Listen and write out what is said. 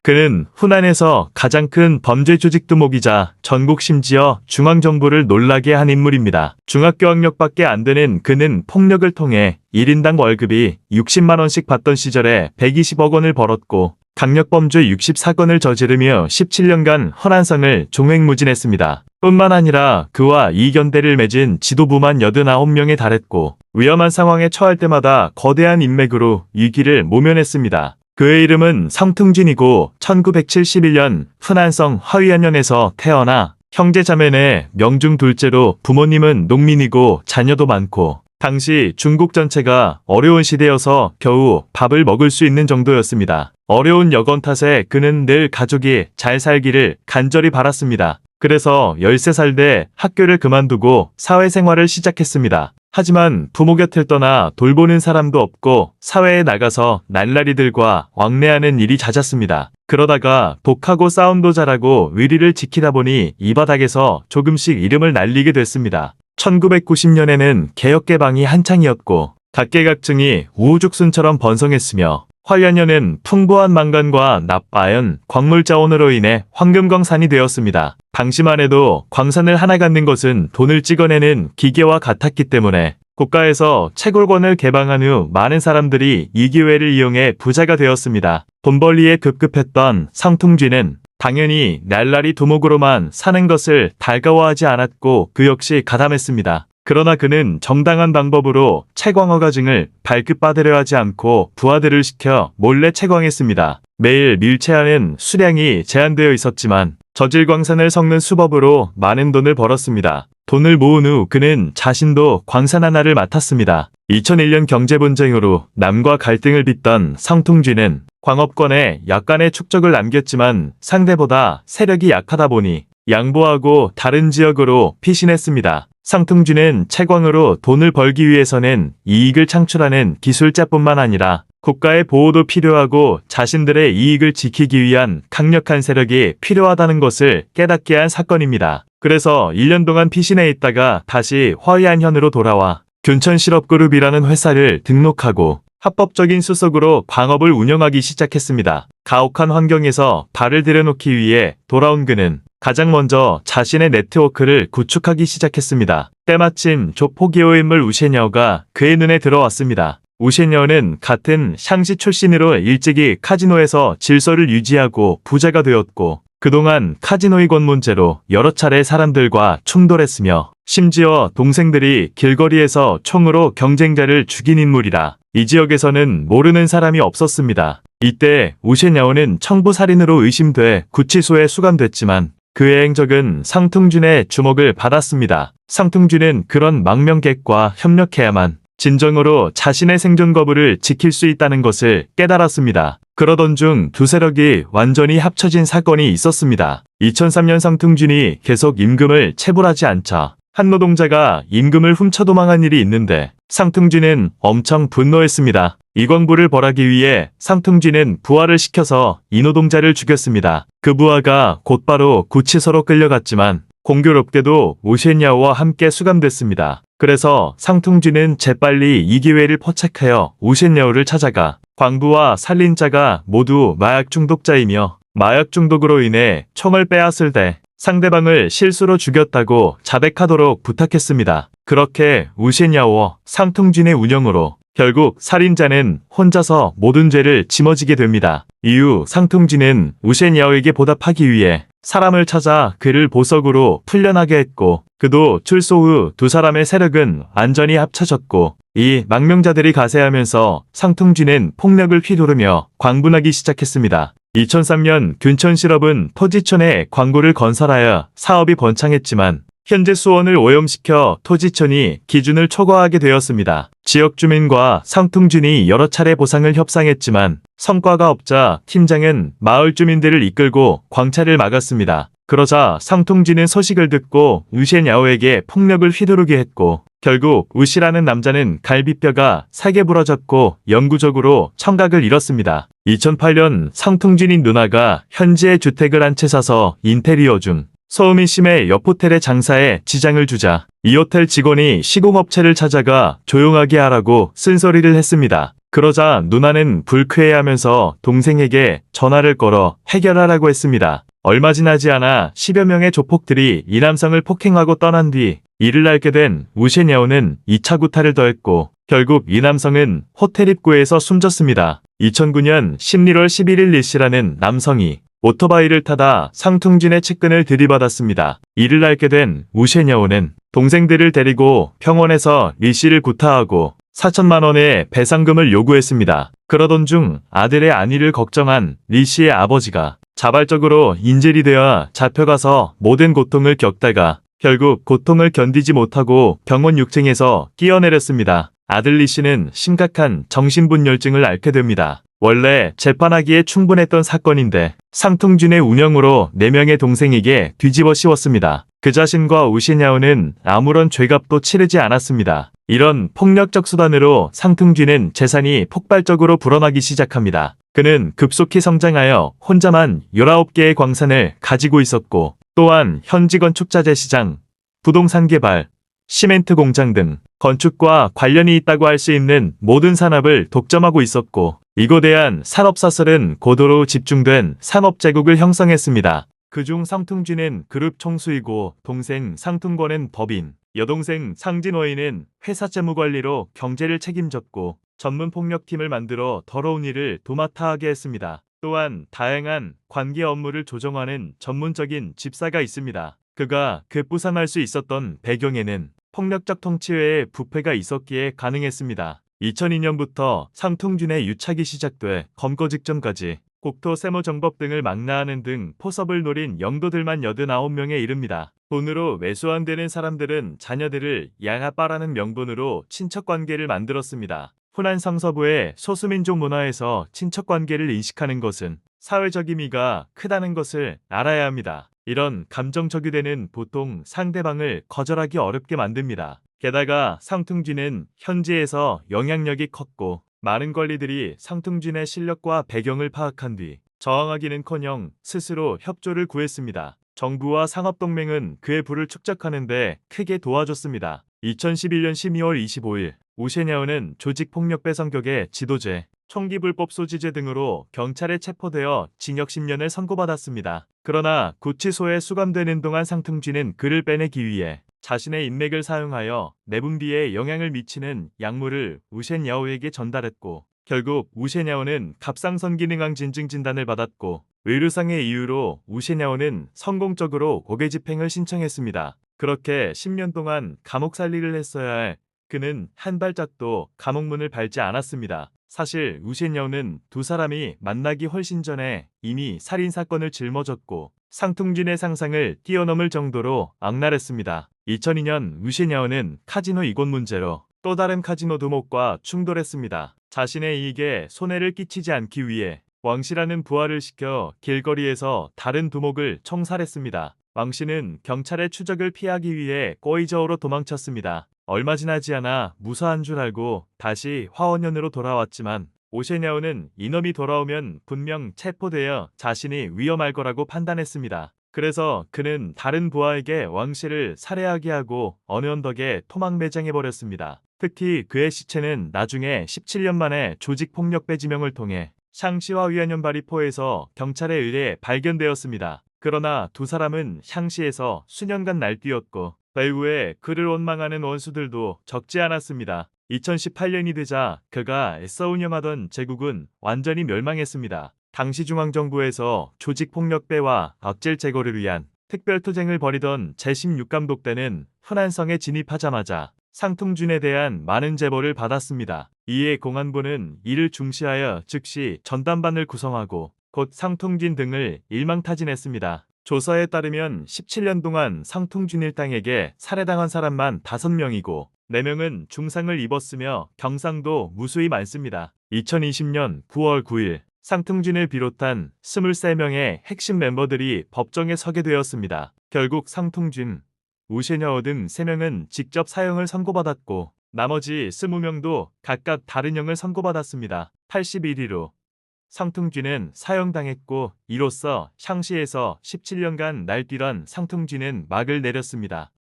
그는 후난에서 가장 큰 범죄 조직 두목이자 전국 심지어 중앙정부를 놀라게 한 인물입니다. 중학교학력밖에 안 되는 그는 폭력을 통해 1인당 월급이 60만 원씩 받던 시절에 120억 원을 벌었고 강력범죄 64건을 저지르며 17년간 허난성을 종횡무진했습니다. 뿐만 아니라 그와 이견대를 맺은 지도부만 89명에 달했고 위험한 상황에 처할 때마다 거대한 인맥으로 위기를 모면했습니다. 그의 이름은 성퉁진이고 1971년 후난성 화위안면에서 태어나 형제자매 명중 둘째로 부모님은 농민이고 자녀도 많고 당시 중국 전체가 어려운 시대여서 겨우 밥을 먹을 수 있는 정도였습니다. 어려운 여건 탓에 그는 늘 가족이 잘 살기를 간절히 바랐습니다. 그래서 13살 때 학교를 그만두고 사회생활을 시작했습니다. 하지만 부모 곁을 떠나 돌보는 사람도 없고 사회에 나가서 날라리들과 왕래하는 일이 잦았습니다. 그러다가 독하고 싸움도 잘하고 의리를 지키다 보니 이 바닥에서 조금씩 이름을 날리게 됐습니다. 1990년에는 개혁개방이 한창이었고 각계각층이 우후죽순처럼 번성했으며 화위안면은 풍부한 망간과 납아연, 광물 자원으로 인해 황금광산이 되었습니다. 당시만 해도 광산을 하나 갖는 것은 돈을 찍어내는 기계와 같았기 때문에 국가에서 채굴권을 개방한 후 많은 사람들이 이 기회를 이용해 부자가 되었습니다. 돈벌이에 급급했던 성퉁진은 당연히 날라리 두목으로만 사는 것을 달가워하지 않았고 그 역시 가담했습니다. 그러나 그는 정당한 방법으로 채광 허가증을 발급받으려 하지 않고 부하들을 시켜 몰래 채광했습니다. 매일 밀채하는 수량이 제한되어 있었지만 저질광산을 섞는 수법으로 많은 돈을 벌었습니다. 돈을 모은 후 그는 자신도 광산 하나를 맡았습니다. 2001년 경제분쟁으로 남과 갈등을 빚던 성퉁진은 광업권에 약간의 축적을 남겼지만 상대보다 세력이 약하다 보니 양보하고 다른 지역으로 피신했습니다. 성퉁진은 채광으로 돈을 벌기 위해서는 이익을 창출하는 기술자뿐만 아니라 국가의 보호도 필요하고 자신들의 이익을 지키기 위한 강력한 세력이 필요하다는 것을 깨닫게 한 사건입니다. 그래서 1년 동안 피신해 있다가 다시 화위안현으로 돌아와 균천실업그룹이라는 회사를 등록하고 합법적인 수속으로 광업을 운영하기 시작했습니다. 가혹한 환경에서 발을 들여놓기 위해 돌아온 그는 가장 먼저 자신의 네트워크를 구축하기 시작했습니다. 때마침 조포기호 인물 우셰녀가 그의 눈에 들어왔습니다. 우셰녀는 같은 샹시 출신으로 일찍이 카지노에서 질서를 유지하고 부자가 되었고 그동안 카지노의 권 문제로 여러 차례 사람들과 충돌했으며 심지어 동생들이 길거리에서 총으로 경쟁자를 죽인 인물이라 이 지역에서는 모르는 사람이 없었습니다. 이때 우셰냐오는 청부살인으로 의심돼 구치소에 수감됐지만 그의 행적은 성퉁진의 주목을 받았습니다. 성퉁진은 그런 망명객과 협력해야만 진정으로 자신의 생존 거부를 지킬 수 있다는 것을 깨달았습니다. 그러던 중 두 세력이 완전히 합쳐진 사건이 있었습니다. 2003년 성퉁진이 계속 임금을 체불하지 않자 한 노동자가 임금을 훔쳐 도망한 일이 있는데 성퉁진은 엄청 분노했습니다. 이광부를 벌하기 위해 성퉁진은 부하를 시켜서 이 노동자를 죽였습니다. 그 부하가 곧바로 구치소로 끌려갔지만 공교롭게도 우셰냐오와 함께 수감됐습니다. 그래서 성퉁진은 재빨리 이 기회를 포착하여 우셰냐오를 찾아가 광부와 살린자가 모두 마약 중독자이며 마약 중독으로 인해 총을 빼앗을 때 상대방을 실수로 죽였다고 자백하도록 부탁했습니다. 그렇게 우셰냐오와 성퉁진의 운영으로 결국 살인자는 혼자서 모든 죄를 짊어지게 됩니다. 이후 성퉁진은 우셰냐오에게 보답하기 위해 사람을 찾아 그를 보석으로 풀려나게 했고 그도 출소 후 두 사람의 세력은 완전히 합쳐졌고 이 망명자들이 가세하면서 성퉁진은 폭력을 휘두르며 광분하기 시작했습니다. 2003년 균천실업은 토지촌에 광고를 건설하여 사업이 번창했지만 현재 수원을 오염시켜 토지촌이 기준을 초과하게 되었습니다. 지역 주민과 성퉁진이 여러 차례 보상을 협상했지만 성과가 없자 팀장은 마을 주민들을 이끌고 광차를 막았습니다. 그러자 성퉁진은 소식을 듣고 우셰냐오에게 폭력을 휘두르게 했고 결국 우시라는 남자는 갈비뼈가 3개 부러졌고 영구적으로 청각을 잃었습니다. 2008년 성퉁진이 누나가 현지에 주택을 한 채 사서 인테리어 중 소음이 심해 옆 호텔의 장사에 지장을 주자 이 호텔 직원이 시공업체를 찾아가 조용하게 하라고 쓴소리를 했습니다. 그러자 누나는 불쾌해하면서 동생에게 전화를 걸어 해결하라고 했습니다. 얼마 지나지 않아 10여 명의 조폭들이 이 남성을 폭행하고 떠난 뒤 이를 알게 된 우셰냐오는 2차 구타를 더했고 결국 이 남성은 호텔 입구에서 숨졌습니다. 2009년 11월 11일 리 씨라는 남성이 오토바이를 타다 상퉁진의 측근을 들이받았습니다. 이를 알게 된 우셰냐오는 동생들을 데리고 병원에서 리 씨를 구타하고 4천만 원의 배상금을 요구했습니다. 그러던 중 아들의 안위를 걱정한 리 씨의 아버지가 자발적으로 인질이 되어 잡혀가서 모든 고통을 겪다가 결국 고통을 견디지 못하고 병원 6층에서 뛰어내렸습니다. 아들 리 씨는 심각한 정신분열증을 앓게 됩니다. 원래 재판하기에 충분했던 사건인데 상퉁진의 운영으로 4명의 동생에게 뒤집어 씌웠습니다. 그 자신과 우시냐오는 아무런 죄값도 치르지 않았습니다. 이런 폭력적 수단으로 상퉁진은 재산이 폭발적으로 불어나기 시작합니다. 그는 급속히 성장하여 혼자만 19개의 광산을 가지고 있었고 또한 현지 건축자재 시장, 부동산 개발, 시멘트 공장 등 건축과 관련이 있다고 할 수 있는 모든 산업을 독점하고 있었고 이거대한 산업사설은 고도로 집중된 산업제국을 형성했습니다. 그중 상퉁진은 그룹 총수이고 동생 상퉁권은 법인, 여동생 상진호이는 회사 재무관리로 경제를 책임졌고 전문 폭력팀을 만들어 더러운 일을 도맡아 하게 했습니다. 또한 다양한 관계 업무를 조정하는 전문적인 집사가 있습니다. 그가 급부상할 수 있었던 배경에는 폭력적 통치 외에 부패가 있었기에 가능했습니다. 2002년부터 상퉁진의 유착이 시작돼 검거 직전까지 국토 세무정법 등을 망라하는 등 포섭을 노린 영도들만 89명에 이릅니다. 돈으로 매수 안 되는 사람들은 자녀들을 양아빠라는 명분으로 친척관계를 만들었습니다. 후난 성서부의 소수민족 문화에서 친척관계를 인식하는 것은 사회적 의미가 크다는 것을 알아야 합니다. 이런 감정 적유되는 보통 상대방을 거절하기 어렵게 만듭니다. 게다가 상퉁진은 현지에서 영향력이 컸고 많은 관리들이 상퉁진의 실력과 배경을 파악한 뒤 저항하기는커녕 스스로 협조를 구했습니다. 정부와 상업동맹은 그의 부를 축적하는 데 크게 도와줬습니다. 2011년 12월 25일 우셰냐오는 조직폭력배 성격의 지도죄, 총기불법 소지죄 등으로 경찰에 체포되어 징역 10년을 선고받았습니다. 그러나 구치소에 수감되는 동안 상퉁진은 그를 빼내기 위해 자신의 인맥을 사용하여 내분비에 영향을 미치는 약물을 우셰냐오에게 전달했고 결국 우셰냐오는 갑상선기능암 진증 진단을 받았고 의료상의 이유로 우셰냐오는 성공적으로 고개집행을 신청했습니다. 그렇게 10년 동안 감옥 살리를 했어야 할 그는 한 발짝도 감옥문을 밟지 않았습니다. 사실 우셰냐오는 두 사람이 만나기 훨씬 전에 이미 살인사건을 짊어졌고 상퉁진의 상상을 뛰어넘을 정도로 악랄했습니다. 2002년 우셰냐오는 카지노 이권 문제로 또 다른 카지노 두목과 충돌했습니다. 자신의 이익에 손해를 끼치지 않기 위해 왕씨라는 부하를 시켜 길거리에서 다른 두목을 총살했습니다. 왕씨는 경찰의 추적을 피하기 위해 꼬이저우로 도망쳤습니다. 얼마 지나지 않아 무사한 줄 알고 다시 화원연으로 돌아왔지만 우셰냐오는 이놈이 돌아오면 분명 체포되어 자신이 위험할 거라고 판단했습니다. 그래서 그는 다른 부하에게 왕씨를 살해하게 하고 어느 언덕에 토막 매장해버렸습니다. 특히 그의 시체는 나중에 17년 만에 조직폭력배 지명을 통해 샹시와 위안현바리포에서 경찰에 의해 발견되었습니다. 그러나 두 사람은 샹시에서 수년간 날뛰었고 배후에 그를 원망하는 원수들도 적지 않았습니다. 2018년이 되자 그가 애써 운영하던 제국은 완전히 멸망했습니다. 당시 중앙정부에서 조직폭력배와 악질 제거를 위한 특별투쟁을 벌이던 제16감독대는 후난성에 진입하자마자 상퉁진에 대한 많은 제보를 받았습니다. 이에 공안부는 이를 중시하여 즉시 전담반을 구성하고 곧 상퉁진 등을 일망타진했습니다. 조사에 따르면 17년 동안 상퉁진 일당에게 살해당한 사람만 5명이고 4명은 중상을 입었으며 경상도 무수히 많습니다. 2020년 9월 9일 상퉁진을 비롯한 23명의 핵심 멤버들이 법정에 서게 되었습니다. 결국 상퉁진, 우셰냐오 등 3명은 직접 사형을 선고받았고 나머지 20명도 각각 다른 형을 선고받았습니다. 81위로 상퉁진은 사형당했고 이로써 샹시에서 17년간 날뛰던 상퉁진은 막을 내렸습니다.